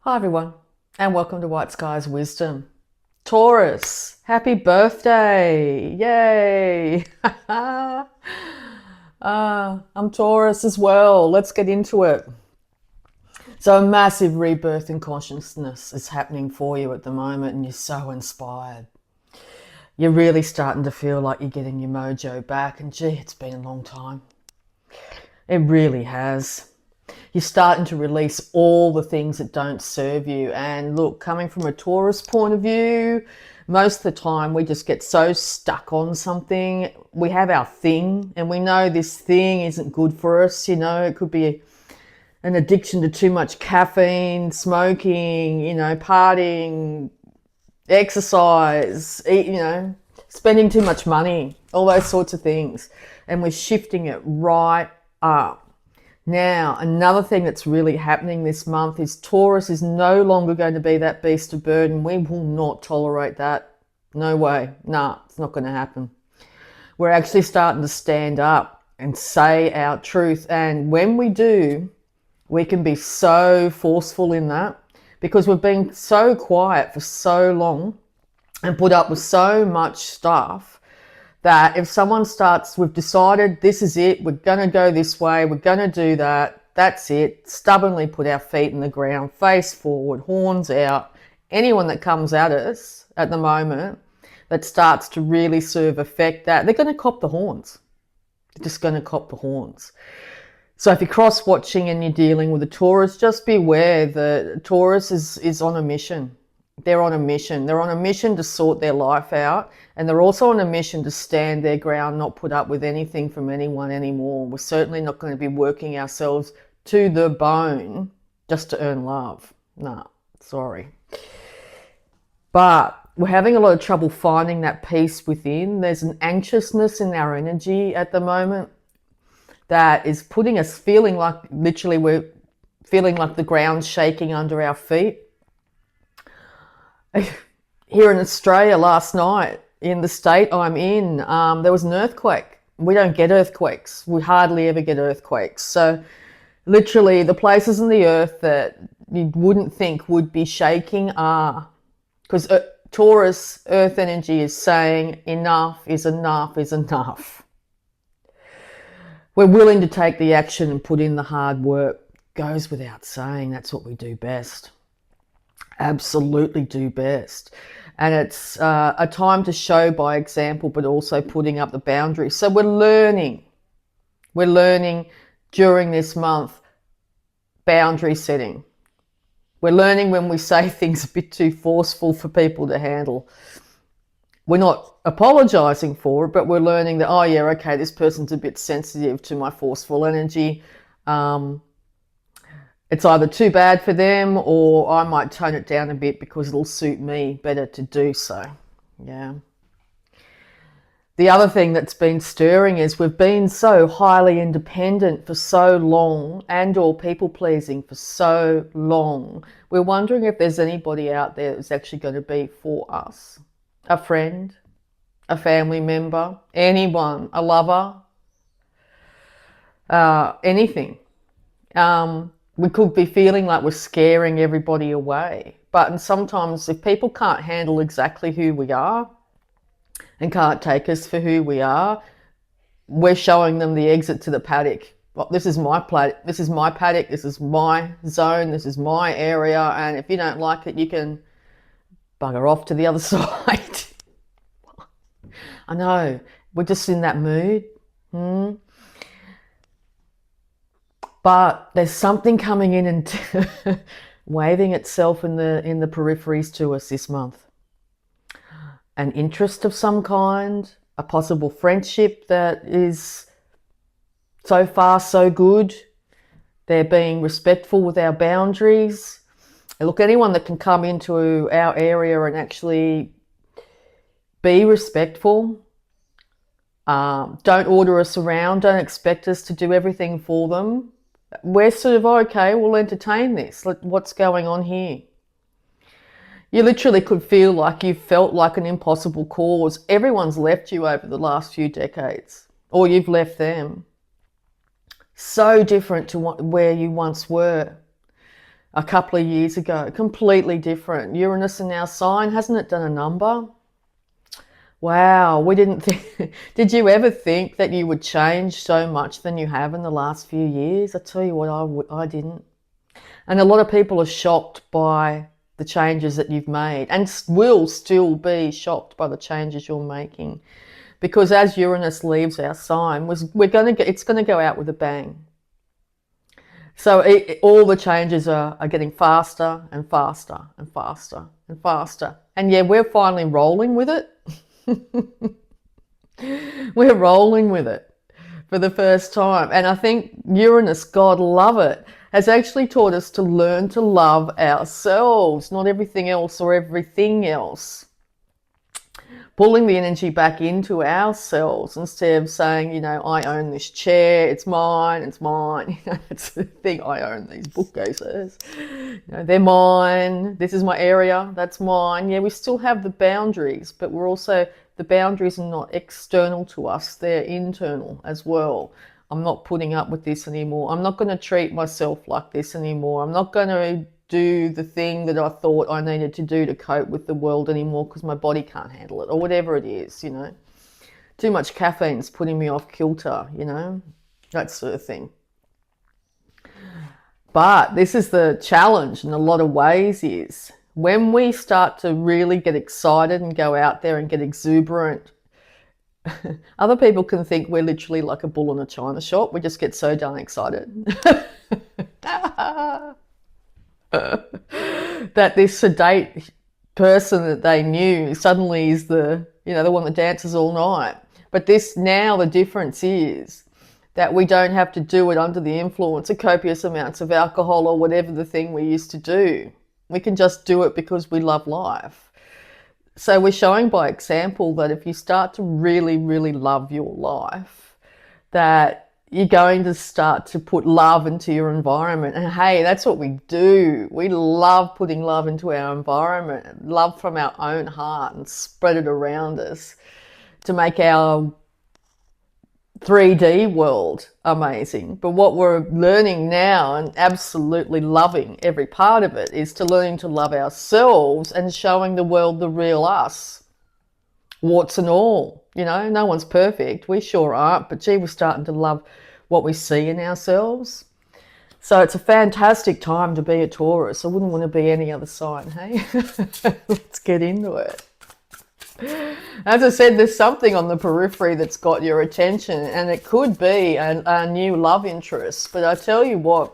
Hi everyone, and welcome to Whiteskys Wisdom. Taurus, happy birthday! Yay! I'm Taurus as well. Let's get into it. So, a massive rebirth in consciousness is happening for you at the moment, and you're so inspired. You're really starting to feel like you're getting your mojo back, and gee, it's been a long time. It really has. You're starting to release all the things that don't serve you. And look, coming from a Taurus point of view, most of the time we just get so stuck on something. We have our thing and we know this thing isn't good for us. You know, it could be an addiction to too much caffeine, smoking, partying, exercise, spending too much money, all those sorts of things. And we're shifting it right up. Now, another thing that's really happening this month is Taurus is no longer going to be that beast of burden. We will not tolerate that. No way. Nah, it's not going to happen. We're actually starting to stand up and say our truth. And when we do, we can be so forceful in that because we've been so quiet for so long and put up with so much stuff that if someone starts, we've decided this is it, we're going to go this way, we're going to do that, that's it, stubbornly put our feet in the ground, face forward, horns out. Anyone that comes at us at the moment that starts to really serve effect, that they're going to cop the horns. They're just going to cop the horns. So if you're cross-watching and you're dealing with a Taurus, just be aware that Taurus is on a mission. They're on a mission. They're on a mission to sort their life out. And they're also on a mission to stand their ground, not put up with anything from anyone anymore. We're certainly not going to be working ourselves to the bone just to earn love. Nah, sorry. But we're having a lot of trouble finding that peace within. There's an anxiousness in our energy at the moment that is putting us feeling like, literally, we're feeling like the ground's shaking under our feet. Here in Australia last night, in the state I'm in, there was an earthquake. We don't get earthquakes. We hardly ever get earthquakes. So literally the places in the earth that you wouldn't think would be shaking are, because Taurus earth energy is saying enough is enough is enough. We're willing to take the action and put in the hard work. Goes without saying, that's what we do best. Absolutely do best. And it's a time to show by example, but also putting up the boundaries. So we're learning during this month boundary setting. We're learning when we say things a bit too forceful for people to handle. We're not apologizing for it, but we're learning that, oh yeah, okay, this person's a bit sensitive to my forceful energy. It's either too bad for them or I might tone it down a bit because it'll suit me better to do so. Yeah. The other thing that's been stirring is we've been so highly independent for so long and or people pleasing for so long. We're wondering if there's anybody out there that's actually going to be for us. A friend, a family member, anyone, a lover, anything. We could be feeling like we're scaring everybody away. But sometimes if people can't handle exactly who we are and can't take us for who we are, we're showing them the exit to the paddock. Well, this is my paddock, this is my zone, this is my area, and if you don't like it, you can bugger off to the other side. I know, we're just in that mood. But there's something coming in and waving itself in the peripheries to us this month. An interest of some kind, a possible friendship that is so far so good. They're being respectful with our boundaries. And look, anyone that can come into our area and actually be respectful, don't order us around, don't expect us to do everything for them. We're sort of, okay, we'll entertain this. What's going on here? You literally could feel like you felt like an impossible cause. Everyone's left you over the last few decades, or you've left them. So different to where you once were. a couple of years ago. Completely different. Uranus in our sign, hasn't it done a number? Wow, we didn't think, did you ever think that you would change so much than you have in the last few years? I tell you what, I didn't. And a lot of people are shocked by the changes that you've made, and will still be shocked by the changes you're making. Because as Uranus leaves our sign, it's going to go out with a bang. So all the changes are getting faster and faster and faster and faster. And yeah, we're finally rolling with it. We're rolling with it for the first time. And I think Uranus, God love it, has actually taught us to learn to love ourselves, not everything else or everything else. Pulling the energy back into ourselves instead of saying, you know, I own this chair, it's mine, it's mine. You know, it's the thing, I own these bookcases. You know, they're mine, this is my area, that's mine. Yeah, we still have the boundaries, but we're also, the boundaries are not external to us, they're internal as well. I'm not putting up with this anymore. I'm not going to treat myself like this anymore. I'm not going to do the thing that I thought I needed to do to cope with the world anymore because my body can't handle it, or whatever it is, you know. Too much caffeine's putting me off kilter, you know, that sort of thing. But this is the challenge in a lot of ways, is when we start to really get excited and go out there and get exuberant, other people can think we're literally like a bull in a china shop. We just get so darn excited. That this sedate person that they knew suddenly is the, you know, the one that dances all night. But this, now the difference is that we don't have to do it under the influence of copious amounts of alcohol or whatever the thing we used to do. We can just do it because we love life. So we're showing by example that if you start to really, really love your life, that you're going to start to put love into your environment. And hey, that's what we do. We love putting love into our environment, love from our own heart, and spread it around us to make our 3D world amazing. But what we're learning now, and absolutely loving every part of it, is to learning to love ourselves and showing the world the real us, warts and all. You know, no one's perfect. We sure aren't, but gee, we're starting to love what we see in ourselves. So it's a fantastic time to be a Taurus. I wouldn't want to be any other sign, hey? Let's get into it. As I said, there's something on the periphery that's got your attention, and it could be a new love interest. But I tell you what,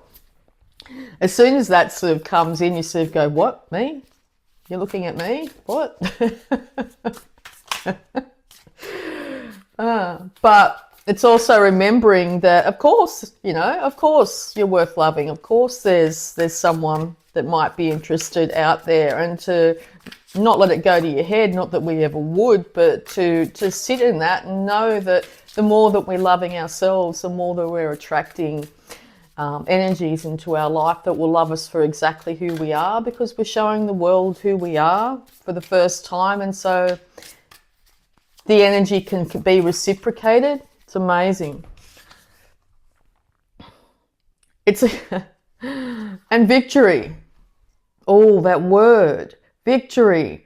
as soon as that sort of comes in, you sort of go, what, me? You're looking at me? What? But it's also remembering that, of course, you know, of course you're worth loving. Of course there's someone that might be interested out there, and to not let it go to your head, not that we ever would, but to sit in that and know that the more that we're loving ourselves, the more that we're attracting energies into our life that will love us for exactly who we are, because we're showing the world who we are for the first time. And so the energy can be reciprocated. It's amazing. And victory. Oh, that word, victory.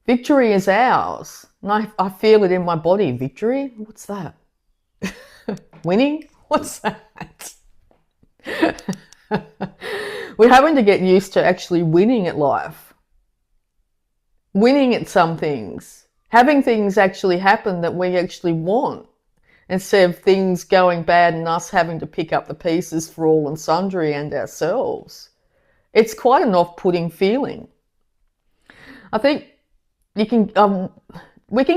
Victory is ours. And I feel it in my body. Victory? What's that? Winning? What's that? We're having to get used to actually winning at life. Winning at some things. Having things actually happen that we actually want, instead of things going bad and us having to pick up the pieces for all and sundry and ourselves. It's quite an off-putting feeling. I think we can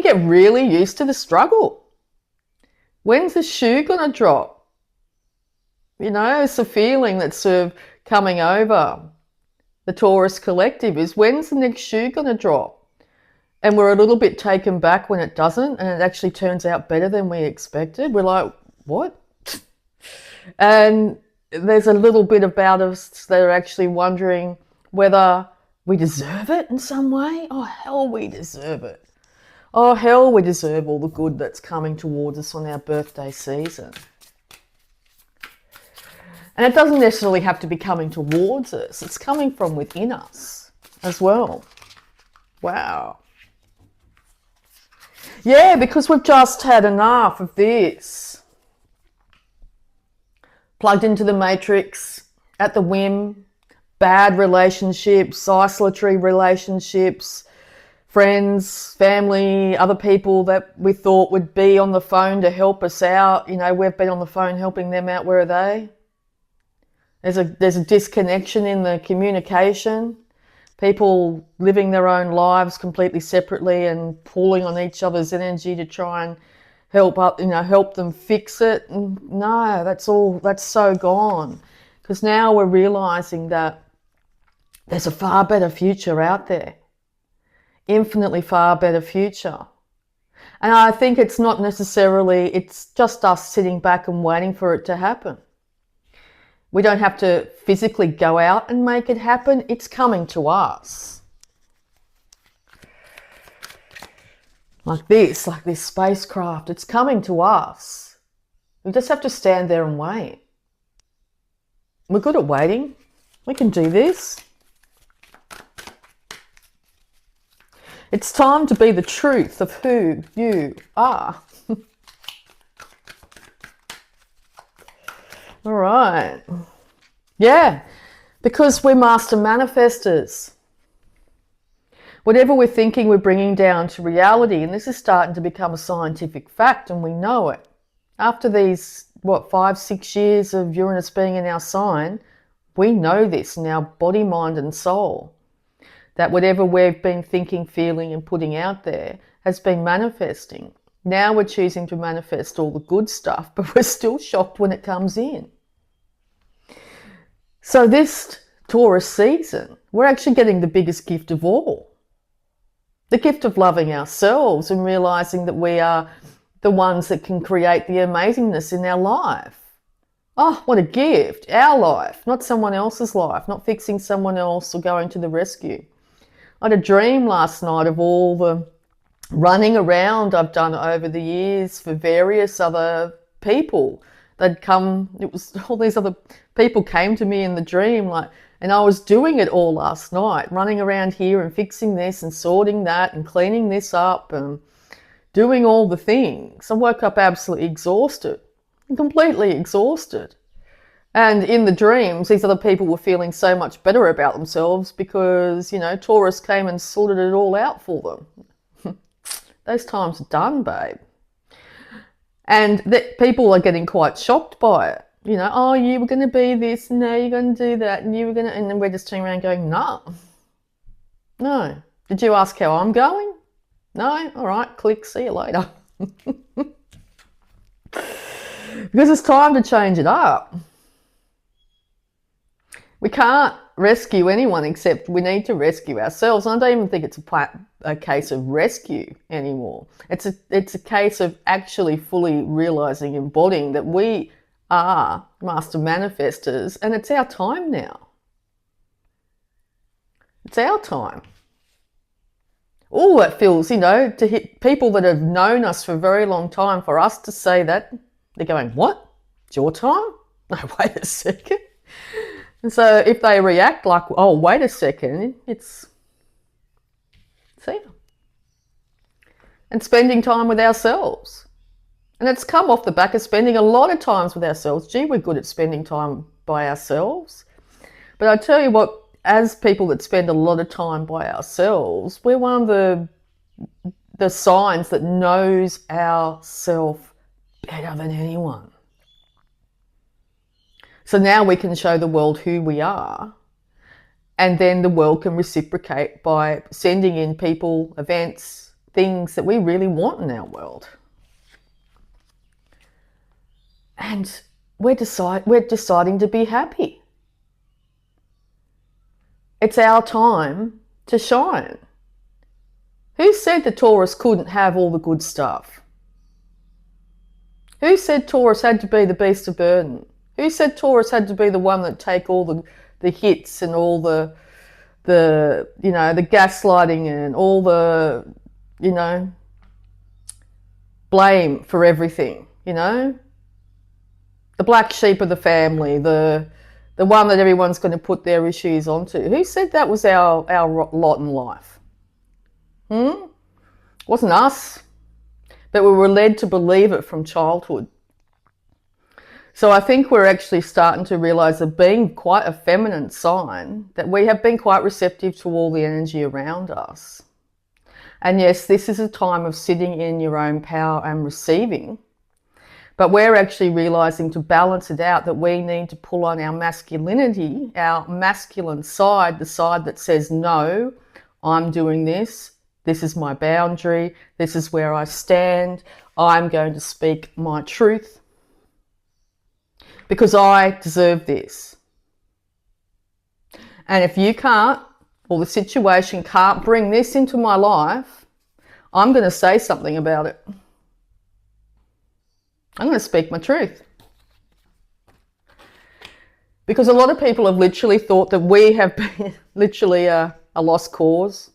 get really used to the struggle. When's the shoe going to drop? You know, it's a feeling that's sort of coming over the Taurus collective, is when's the next shoe going to drop? And we're a little bit taken back when it doesn't, and it actually turns out better than we expected. We're like, what? And there's a little bit about us that are actually wondering whether we deserve it in some way. Oh, hell, we deserve it. Oh, hell, we deserve all the good that's coming towards us on our birthday season. And it doesn't necessarily have to be coming towards us. It's coming from within us as well. Wow. Yeah, because we've just had enough of this. Plugged into the matrix, at the whim, bad relationships, isolatory relationships, friends, family, other people that we thought would be on the phone to help us out. You know, we've been on the phone helping them out. Where are they? There's a disconnection in the communication. People living their own lives completely separately and pulling on each other's energy to try and help them fix it. And no, that's so gone. Because now we're realizing that there's a far better future out there. Infinitely far better future. And I think it's not necessarily, it's just us sitting back and waiting for it to happen. We don't have to physically go out and make it happen. It's coming to us. Like this spacecraft, it's coming to us. We just have to stand there and wait. We're good at waiting. We can do this. It's time to be the truth of who you are. All right. Yeah, because we're master manifestors. Whatever we're thinking, we're bringing down to reality. And this is starting to become a scientific fact, and we know it. After these, 5-6 years of Uranus being in our sign, we know this in our body, mind, and soul. That whatever we've been thinking, feeling, and putting out there has been manifesting. Now we're choosing to manifest all the good stuff, but we're still shocked when it comes in. So this Taurus season, we're actually getting the biggest gift of all. The gift of loving ourselves and realizing that we are the ones that can create the amazingness in our life. Oh, what a gift. Our life, not someone else's life, not fixing someone else or going to the rescue. I had a dream last night of all the running around I've done over the years for various other people. They'd come, it was all these other people came to me in the dream, and I was doing it all last night, running around here and fixing this and sorting that and cleaning this up and doing all the things. I woke up absolutely exhausted, completely exhausted. And in the dreams, these other people were feeling so much better about themselves because, Taurus came and sorted it all out for them. Those times are done, babe. And that people are getting quite shocked by it. Oh, you were going to be this, no, you're going to do that, and you were going to, and then we're just turning around going, no. Did you ask how I'm going? No? All right, click, see you later. Because it's time to change it up. We can't rescue anyone except we need to rescue ourselves. And I don't even think it's a case of rescue anymore. It's a case of actually fully realizing, embodying that we are master manifestors, and it's our time now. It's our time. Oh, it feels, to hit people that have known us for a very long time, for us to say that, they're going, what? It's your time? No, wait a second. And so if they react like, oh, wait a second, it's here. And spending time with ourselves. And it's come off the back of spending a lot of times with ourselves. Gee, we're good at spending time by ourselves. But I tell you what, as people that spend a lot of time by ourselves, we're one of the signs that knows ourselves better than anyone. So now we can show the world who we are, and then the world can reciprocate by sending in people, events, things that we really want in our world. And we're deciding to be happy. It's our time to shine. Who said that Taurus couldn't have all the good stuff? Who said Taurus had to be the beast of burden? Who said Taurus had to be the one that take all the hits and all the gaslighting and all the, blame for everything, the the black sheep of the family, the one that everyone's going to put their issues onto. Who said that was our lot in life? It wasn't us, but we were led to believe it from childhood. So I think we're actually starting to realize that being quite a feminine sign, that we have been quite receptive to all the energy around us. And yes, this is a time of sitting in your own power and receiving. But we're actually realizing, to balance it out, that we need to pull on our masculinity, our masculine side, the side that says, no, I'm doing this. This is my boundary. This is where I stand. I'm going to speak my truth because I deserve this. And if you can't, or the situation can't bring this into my life, I'm going to say something about it. I'm going to speak my truth. Because a lot of people have literally thought that we have been literally a lost cause.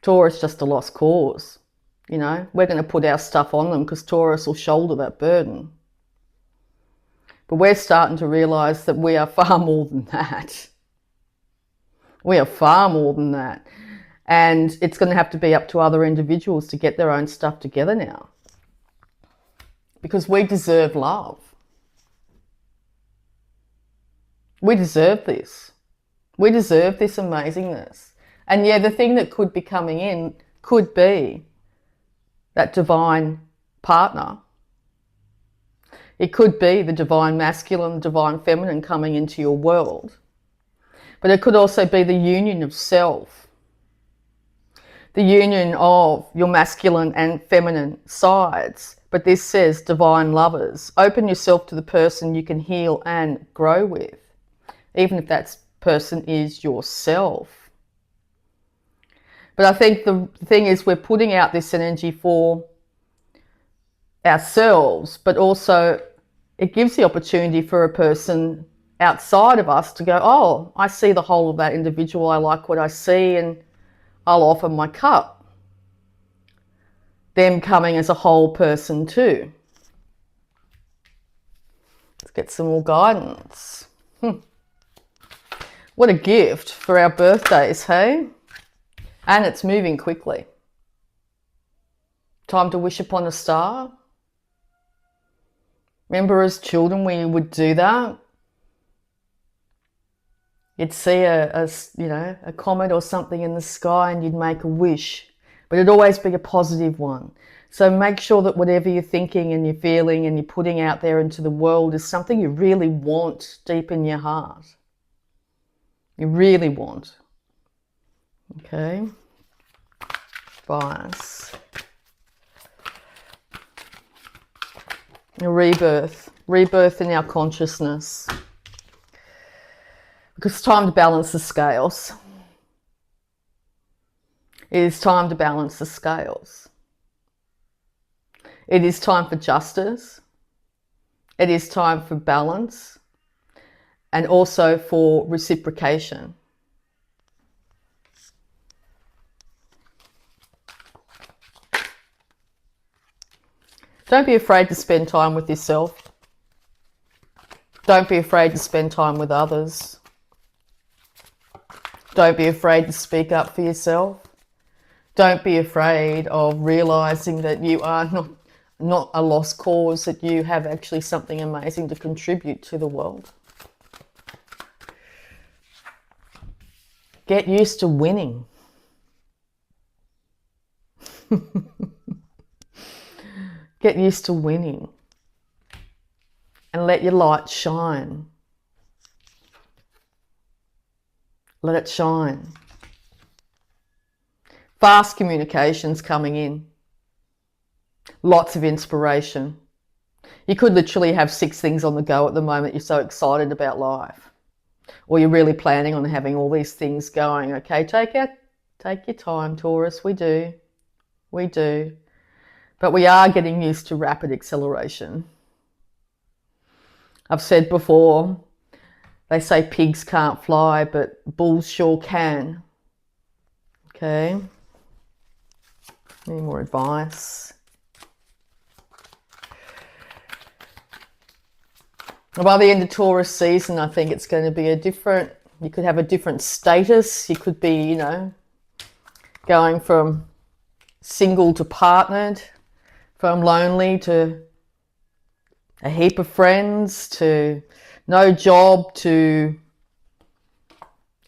Taurus just a lost cause. You know, we're going to put our stuff on them because Taurus will shoulder that burden. But we're starting to realize that we are far more than that. We are far more than that. And it's going to have to be up to other individuals to get their own stuff together now. Because we deserve love. We deserve this. We deserve this amazingness. And yeah, the thing that could be coming in could be that divine partner. It could be the divine masculine, divine feminine coming into your world. But it could also be the union of self. The union of your masculine and feminine sides. But this says divine lovers. Open yourself to the person you can heal and grow with. Even if that person is yourself. But I think the thing is, we're putting out this energy for ourselves, but also it gives the opportunity for a person outside of us to go, oh, I see the whole of that individual, I like what I see, and I'll offer my cup. Them coming as a whole person too. Let's get some more guidance. What a gift for our birthdays, hey? And it's moving quickly. Time to wish upon a star. Remember, as children, we would do that. You'd see a comet or something in the sky and you'd make a wish, but it'd always be a positive one. So make sure that whatever you're thinking and you're feeling and you're putting out there into the world is something you really want deep in your heart. You really want. Okay. Advice. A rebirth. Rebirth in our consciousness. Because it's time to balance the scales. It is time to balance the scales. It is time for justice. It is time for balance. And also for reciprocation. Don't be afraid to spend time with yourself. Don't be afraid to spend time with others. Don't be afraid to speak up for yourself. Don't be afraid of realizing that you are not a lost cause, that you have actually something amazing to contribute to the world. Get used to winning. Get used to winning. And let your light shine. Let it shine. Fast communications coming in. Lots of inspiration. You could literally have 6 things on the go at the moment. You're so excited about life. Or you're really planning on having all these things going. Okay, take your time, Taurus. We do. We do. But we are getting used to rapid acceleration. I've said before, they say pigs can't fly, but bulls sure can. Okay. Any more advice? By the end of Taurus season, I think it's going to be a different, you could have a different status. You could be, you know, going from single to partnered, from lonely to a heap of friends, to no job, to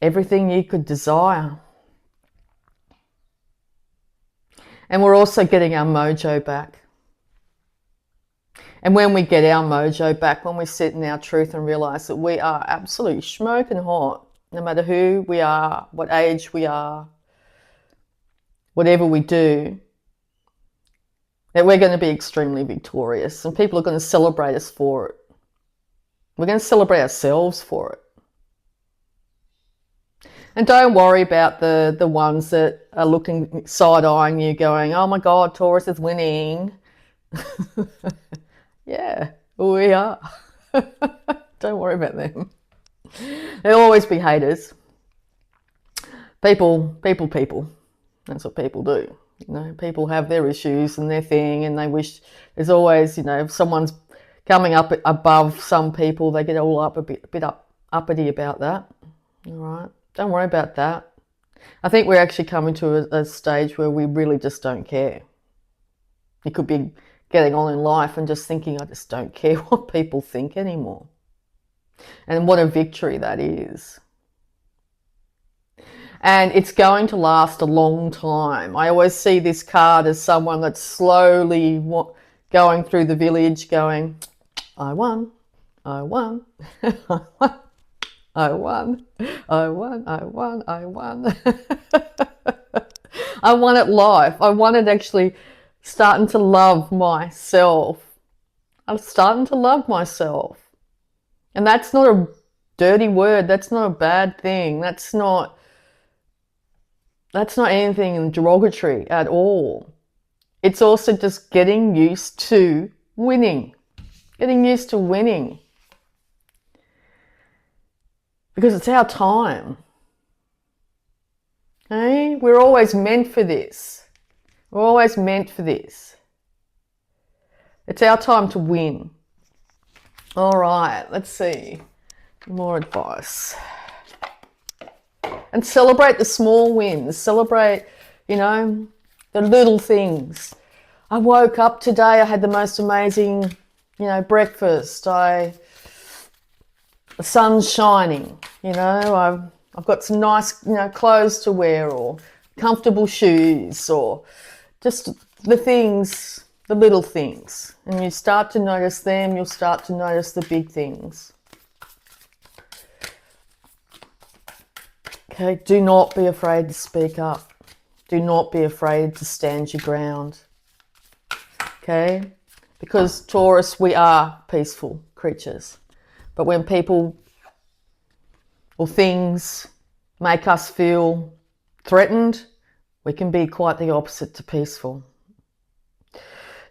everything you could desire. And we're also getting our mojo back. And when we get our mojo back, when we sit in our truth and realize that we are absolutely smoking hot, no matter who we are, what age we are, whatever we do, that we're going to be extremely victorious, and people are going to celebrate us for it. We're going to celebrate ourselves for it. And don't worry about the ones that are looking, side-eyeing you, going, oh my God, Taurus is winning. Yeah, we are. Don't worry about them. There'll always be haters. People. That's what people do. You know, people have their issues and their thing, and they wish, there's always, you know, if someone's coming up above some people, they get all up a bit uppity about that. All right, don't worry about that. I think we're actually coming to a stage where we really just don't care. You could be getting on in life and just thinking, I just don't care what people think anymore. And what a victory that is. And it's going to last a long time. I always see this card as someone that's slowly going through the village going, I won, I won, I won, I won, I won, I won, I won. I won at life. I won at actually starting to love myself. I'm starting to love myself. And that's not a dirty word. That's not a bad thing. That's not anything derogatory at all. It's also just getting used to winning. Getting used to winning. Because it's our time. Okay? We're always meant for this. We're always meant for this. It's our time to win. All right, let's see. More advice. And celebrate the small wins. Celebrate, you know, the little things. I woke up today, I had the most amazing, you know, breakfast. The sun's shining, you know, I've got some nice, you know, clothes to wear, or comfortable shoes, or just the things, the little things. And you start to notice them, you'll start to notice the big things. Okay, do not be afraid to speak up. Do not be afraid to stand your ground. Okay? Because Taurus, we are peaceful creatures. But when people or things make us feel threatened, we can be quite the opposite to peaceful.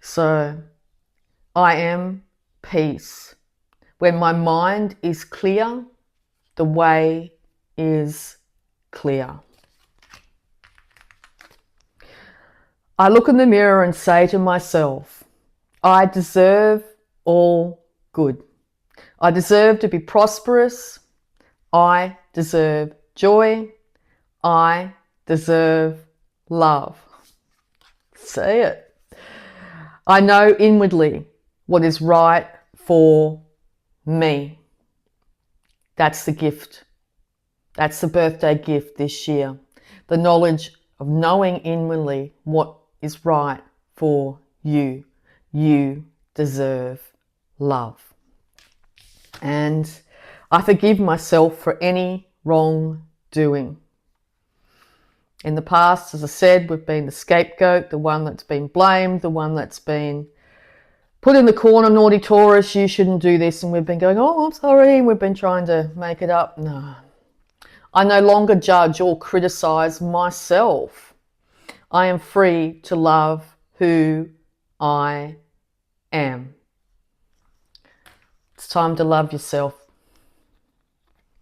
So, I am peace. When my mind is clear, the way is clear. I look in the mirror and say to myself, I deserve all good. I deserve to be prosperous. I deserve joy. I deserve love. Say it. I know inwardly what is right for me. That's the gift. That's the birthday gift this year. The knowledge of knowing inwardly what is right for you. You deserve love. And I forgive myself for any wrongdoing. In the past, as I said, we've been the scapegoat, the one that's been blamed, the one that's been put in the corner, naughty Taurus, you shouldn't do this. And we've been going, oh, I'm sorry. We've been trying to make it up. No. I no longer judge or criticize myself. I am free to love who I am. It's time to love yourself,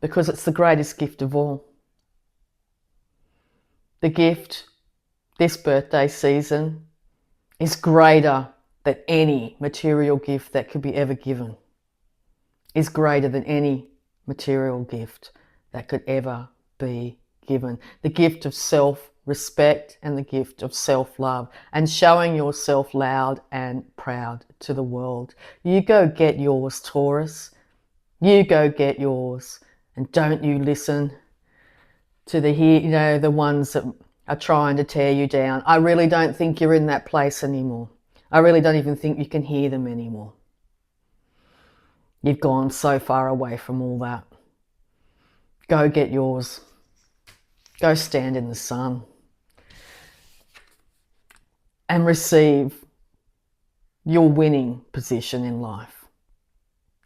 because it's the greatest gift of all. The gift this birthday season is greater than any material gift that could be ever given. is greater than any material gift that could ever be given. The gift of self-respect and the gift of self-love, and showing yourself loud and proud to the world. You go get yours, Taurus. You go get yours, and don't you listen to the ones that are trying to tear you down. I really don't think you're in that place anymore. I really don't even think you can hear them anymore. You've gone so far away from all that. Go get yours. Go stand in the sun and receive your winning position in life.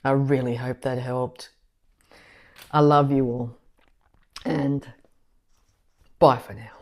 I really hope that helped. I love you all, and bye for now.